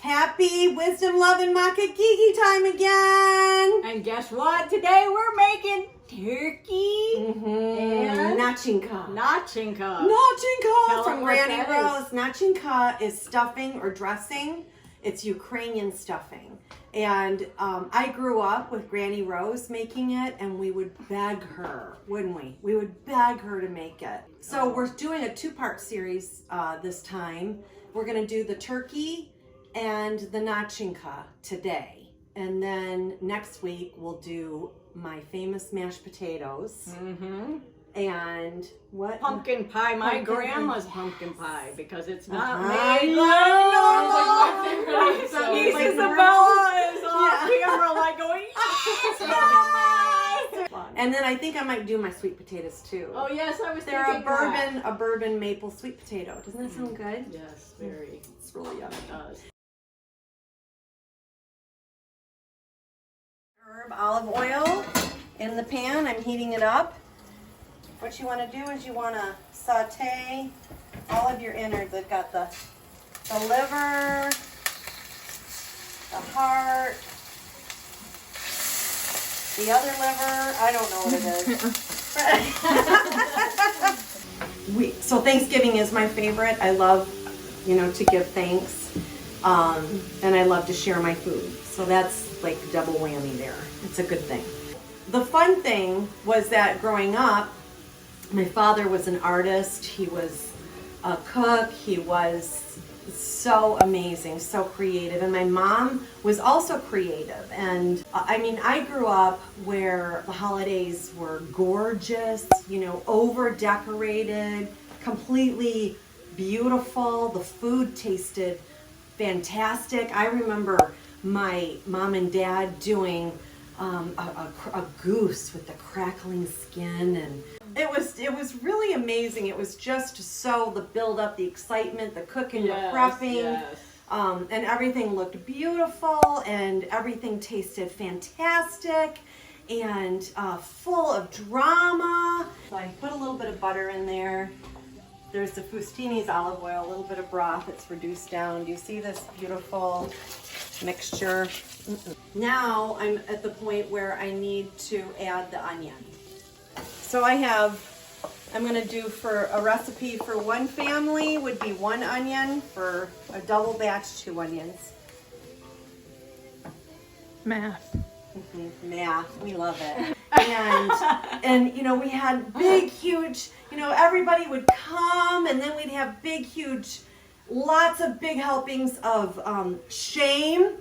Happy Wisdom Love and Makagigi time again. And guess what? Today we're making turkey and Nachynka. Nachynka. Nachynka from Granny that Rose. Nachynka is stuffing or dressing. It's Ukrainian stuffing. And I grew up with Granny Rose making it, and we would beg her, wouldn't we? We would beg her to make it. So we're doing a two-part series this time. We're going to do the turkey and the Nachynka today. And then next week we'll do my famous mashed potatoes. And what? Pumpkin pie. My grandma's pumpkin pie because it's not I made. know. So Like Isabella is on camera like going, yes! And then I think I might do my sweet potatoes too. Oh yes, I was They're thinking that. a bourbon maple sweet potato. Doesn't that sound good? Yes, very. It's really yummy. It does. Herb olive oil in the pan. I'm heating it up. What you want to do is you want to saute all of your innards. I've got the liver, the heart, the other liver. I don't know what it is. So Thanksgiving is my favorite. I love, to give thanks, and I love to share my food. So that's like double whammy there. It's a good thing. The fun thing was that growing up, my father was an artist. He was a cook. He was so amazing, so creative. And my mom was also creative. And I grew up where the holidays were gorgeous, over decorated, completely beautiful. The food tasted fantastic. I remember my mom and dad doing a goose with the crackling skin, and it was really amazing. It was just so the build up, the excitement, the cooking, the prepping, and everything looked beautiful, and everything tasted fantastic, and full of drama. So I put a little bit of butter in there. There's the Fustini's olive oil, a little bit of broth. It's reduced down. Do you see this beautiful mixture? Now I'm at the point where I need to add the onion. So I'm going to do for a recipe for one family would be 1 onion, for a double batch 2 onions. Math. Math, we love it. And we had big, huge, everybody would come, and then we'd have big, huge, lots of big helpings of shame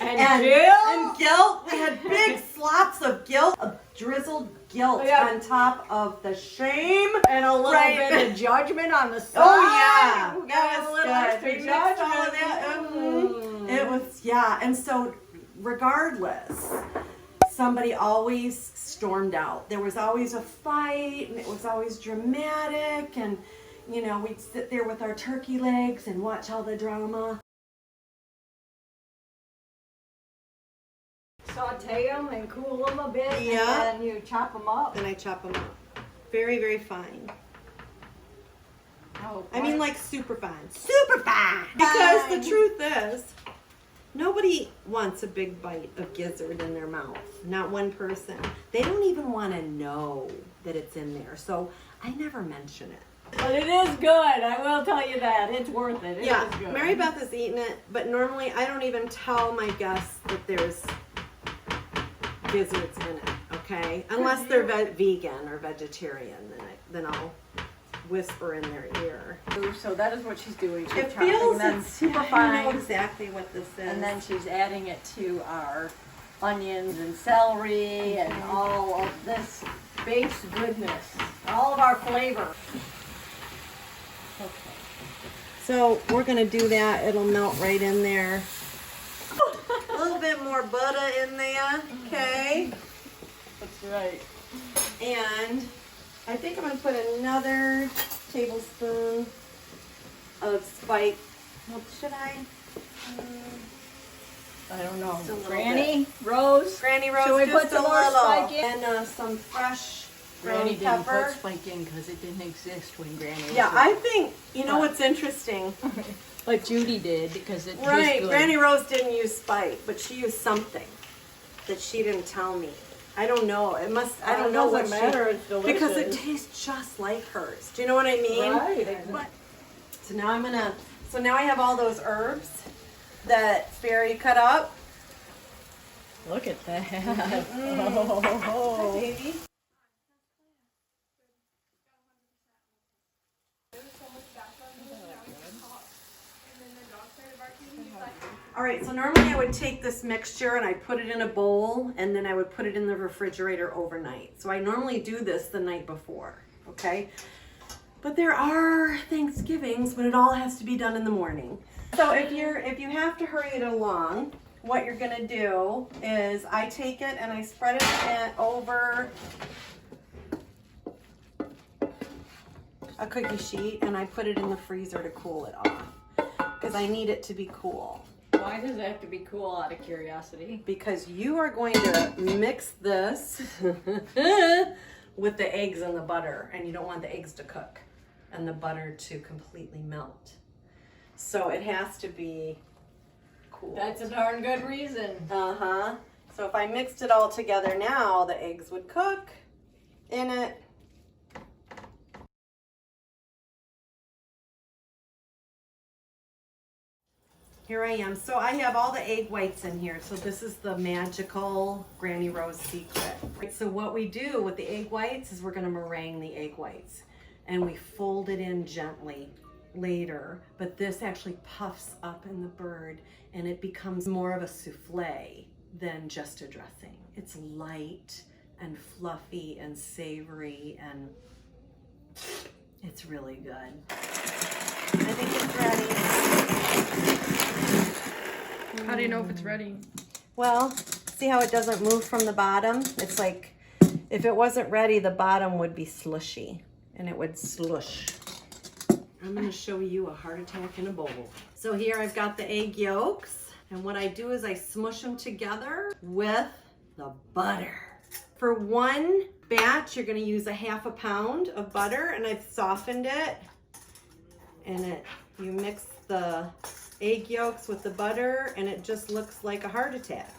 and guilt. We had big slops of guilt, of drizzled guilt on top of the shame, And a little bit of judgment on the side. Oh yeah, We that got was a little good. extra We mixed all of judgment. that. It was and so regardless, somebody always stormed out. There was always a fight, and it was always dramatic, and we'd sit there with our turkey legs and watch all the drama. Saute them and cool them a bit, Yeah. and then you chop them up. Then I chop them up very, very fine. Oh, I mean, like super fine. Super fine! Because the truth is, nobody wants a big bite of gizzard in their mouth. Not one person. They don't even want to know that it's in there. So I never mention it. But it is good. I will tell you that. It's worth it. It is good. Mary Beth has eaten it, but normally I don't even tell my guests that there's gizzards in it, okay? Unless they're vegan or vegetarian, then I'll whisper in their ear. So that is what she's doing. She's It chopping feels them it's super I fine. know exactly what this is. And then she's adding it to our onions and celery and all of this base goodness, all of our flavor. okay. So we're gonna do that. It'll melt right in there. A little bit more butter in there, okay? That's right. And I think I'm gonna put another tablespoon of spike. Well, should I? I don't know. Just a little Granny Rose. Granny Rose, Should we just put some a more little. spike in? And some fresh Granny ground didn't pepper. put spike in because it didn't exist when Granny was Yeah, here. I think, what's interesting Like Judy did, because it Right, tastes good. Granny Rose didn't use Spike, but she used something that she didn't tell me. I don't know. It must. I don't know what doesn't matter. It's delicious. because it tastes just like hers. Do you know what I mean? Right. But, so now I'm gonna. So now I have all those herbs that Fairy cut up. Look at that. Hi, baby. All right, so normally I would take this mixture and I put it in a bowl and then I would put it in the refrigerator overnight. So I normally do this the night before, okay? But there are Thanksgivings when it all has to be done in the morning. So if you have to hurry it along, what you're gonna do is I take it and I spread it over a cookie sheet and I put it in the freezer to cool it off because I need it to be cool. Why does it have to be cool, out of curiosity? Because you are going to mix this with the eggs and the butter, and you don't want the eggs to cook and the butter to completely melt. So it has to be cool. That's a darn good reason. Uh-huh. So if I mixed it all together now, the eggs would cook in it. Here I am. So I have all the egg whites in here. So this is the magical Granny Rose secret. Right, so what we do with the egg whites is we're going to meringue the egg whites. And we fold it in gently later. But this actually puffs up in the bird and it becomes more of a souffle than just a dressing. It's light and fluffy and savory and it's really good. I think it's ready. How do you know if it's ready? Well, see how it doesn't move from the bottom? It's like, if it wasn't ready, the bottom would be slushy and it would slush. I'm gonna show you a heart attack in a bowl. So here I've got the egg yolks, and what I do is I smush them together with the butter. For one batch, you're gonna use a ½ pound of butter, and I've softened it. And you mix the egg yolks with the butter, and it just looks like a heart attack.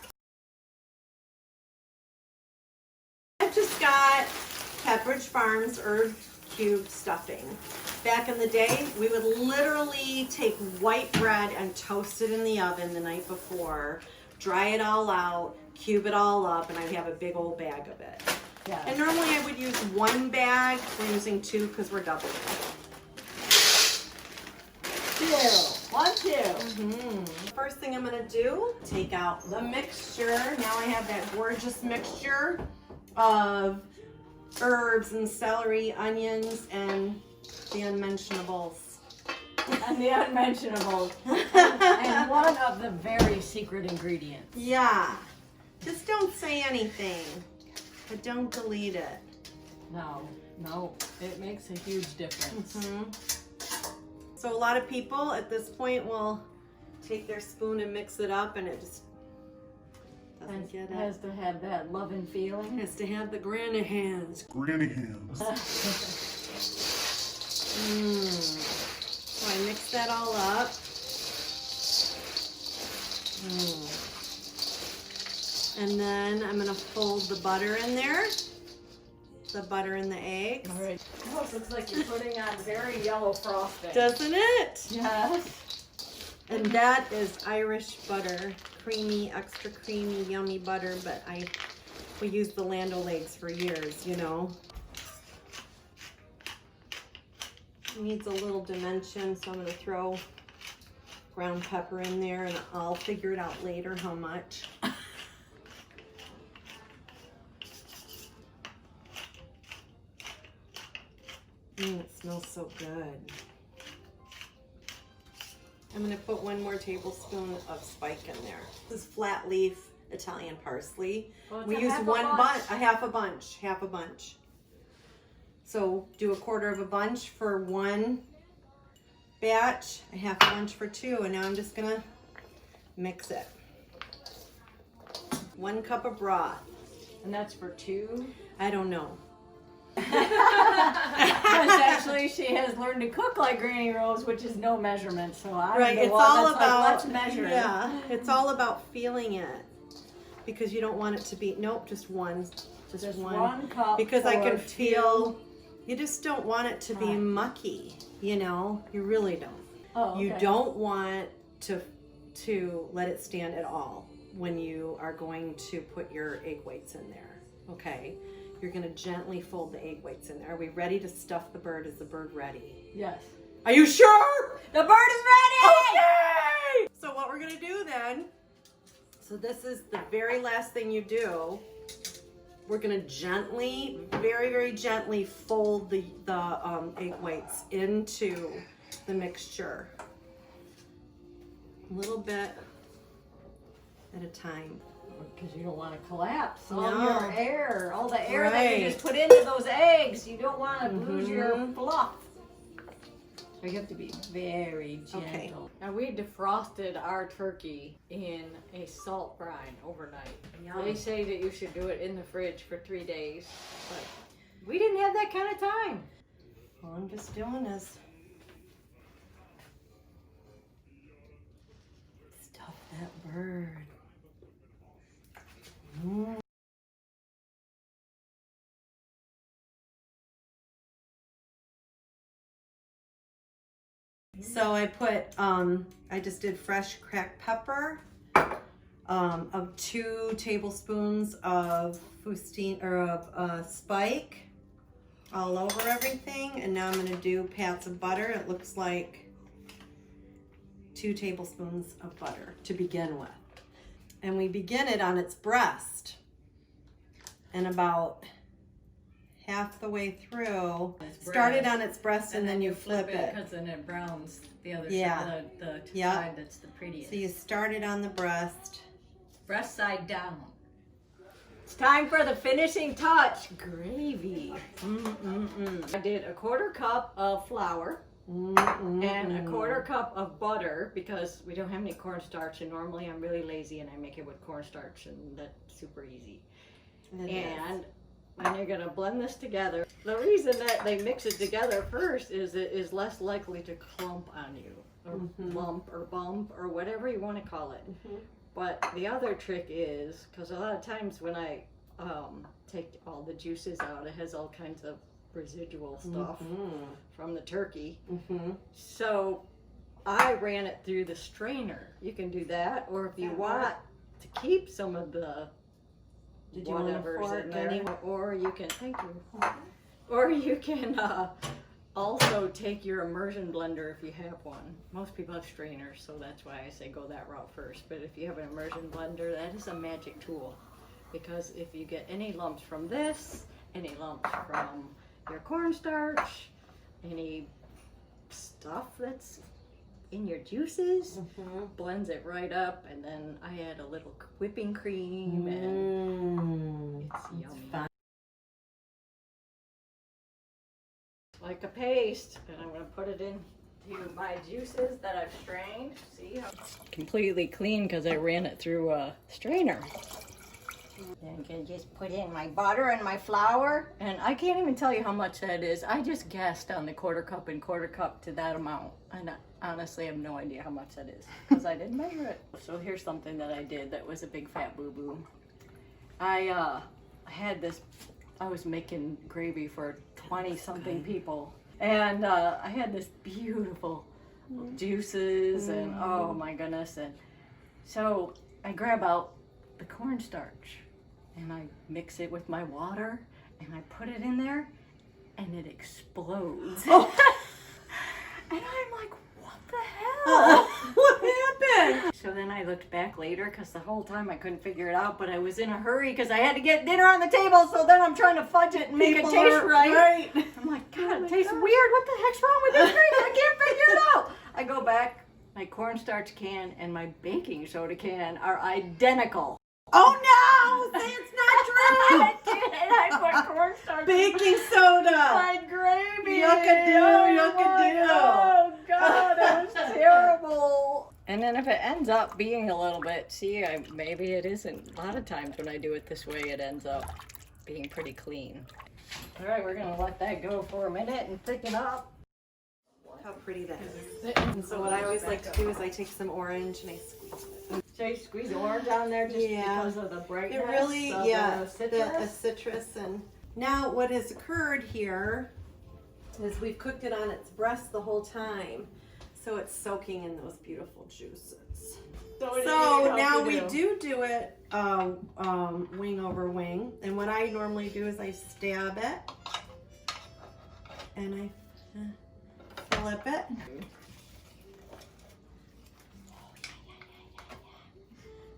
I've just got Pepperidge Farms herb cube stuffing. Back in the day, we would literally take white bread and toast it in the oven the night before, dry it all out, cube it all up, and I'd have a big old bag of it. Yeah. And normally I would use one bag. We're using two because we're doubling it. 1, 2. First thing I'm gonna do, take out the mixture. Now I have that gorgeous mixture of herbs and celery, onions, and the unmentionables. And the unmentionables. And one of the very secret ingredients. Yeah, just don't say anything, but don't delete it. No, it makes a huge difference. So a lot of people at this point will take their spoon and mix it up, and it just doesn't get it. Has to have that loving feeling. Has to have the granny hands. Granny hands. So I mix that all up. And then I'm gonna fold the butter in there. The butter and the eggs. All right. Oh, it looks like you're putting on very yellow frosting. Doesn't it? Yes. And that is Irish butter. Creamy, extra creamy, yummy butter, but we used the Land O'Lakes for years, you know. It needs a little dimension, so I'm gonna throw ground pepper in there and I'll figure it out later how much. It smells so good. I'm gonna put 1 more tablespoon of Spike in there. This is flat leaf Italian parsley. Well, it's we a use half a one bunch. half a bunch. So do 1/4 of a bunch for 1 batch, a ½ bunch for 2, and now I'm just gonna mix it. 1 cup of broth. And that's for 2? I don't know. Because actually she has learned to cook like Granny Rose, which is no measurement. So I'm Right, the it's one all that's about like, let's measure. yeah, it's all about feeling it because you don't want it to be just one, Just one cup. because I can for feel you just don't want it to be mucky. You know, you really don't. Oh, okay. You don't want to let it stand at all when you are going to put your egg whites in there. Okay, you're going to gently fold the egg whites in there. Are we ready to stuff the bird? Is the bird ready? Yes. Are you sure? The bird is ready! Okay! So what we're gonna do then, so this is the very last thing you do. We're gonna gently, very, very gently fold the egg whites into the mixture. A little bit at a time. Because you don't want to collapse all No. your air, all the air that Right. you just put into those eggs. You don't want to lose your fluff. So you have to be very gentle. Okay. Now we defrosted our turkey in a salt brine overnight. Yum. They say that you should do it in the fridge for 3 days, but we didn't have that kind of time. All I'm just doing is stuff that bird. So I put, I just did fresh cracked pepper, of 2 tablespoons of Fustine or of spike all over everything, and now I'm going to do pats of butter. It looks like 2 tablespoons of butter to begin with, and we begin it on its breast, and about half the way through, start it on its breast and then you flip it. Because then it browns the other Yeah. side, the Yeah. side that's the prettiest. So you start it on the breast. Breast side down. It's time for the finishing touch, gravy. I did a 1/4 cup of flour and a 1/4 cup of butter because we don't have any cornstarch, and normally I'm really lazy and I make it with cornstarch, and that's super easy. And you're gonna blend this together. The reason that they mix it together first is it is less likely to clump on you, or lump, or bump, or whatever you want to call it. But the other trick is, because a lot of times when I take all the juices out, it has all kinds of residual stuff from the turkey. So I ran it through the strainer. You can do that, or if you want to keep some of the whatever's in there, or you can, thank you, or you can also take your immersion blender if you have one. Most people have strainers, so that's why I say go that route first. But if you have an immersion blender, that is a magic tool, because if you get any lumps from this, any lumps from your cornstarch, any stuff that's in your juices, blends it right up, and then I add a little whipping cream, and it's yummy. Like a paste, and I'm going to put it into my juices that I've strained. See how completely clean because I ran it through a strainer. And I can just put in my butter and my flour, and I can't even tell you how much that is. I just guessed on the 1/4 cup and 1/4 cup to that amount, and I honestly have no idea how much that is because I didn't measure it. So here's something that I did that was a big fat boo-boo. I had this, I was making gravy for 20-something people, and I had this beautiful juices, and oh my goodness, and so I grab out the cornstarch and I mix it with my water and I put it in there and it explodes. And I'm like, what the hell? What happened? So then I looked back later because the whole time I couldn't figure it out, but I was in a hurry because I had to get dinner on the table, so then I'm trying to fudge it and make it taste right. I'm like, God, it tastes weird. What the heck's wrong with this drink? I can't figure it out. I go back, my cornstarch can and my baking soda can are identical. Oh no! Say it's not true! I did. I put cornstarch Baking soda! my gravy. Yuckadoo. Oh God, that was terrible. And then if it ends up being a little bit, see, maybe it isn't. A lot of times when I do it this way, it ends up being pretty clean. All right, we're gonna let that go for a minute and thicken up. How pretty that is. And so what I always like to do is I take some orange and I squeeze it. So you squeeze orange on there just because of the brightness. It really, of the citrus. citrus. And now what has occurred here is we've cooked it on its breast the whole time. So it's soaking in those beautiful juices. So now we do it wing over wing. And what I normally do is I stab it and I flip it.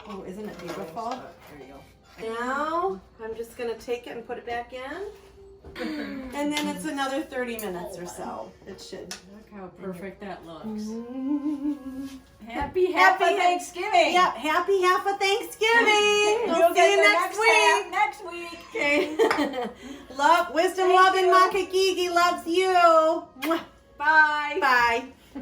Oh, isn't it beautiful? There you go. Now I'm just going to take it and put it back in. And then it's another 30 minutes or so. It should. Look how perfect that looks. Happy Happy Thanksgiving. Yep, happy half of Thanksgiving. We'll see you get next the week. next week. Okay. Wisdom, Love, and Makagigi loves you. Mwah. Bye. Bye.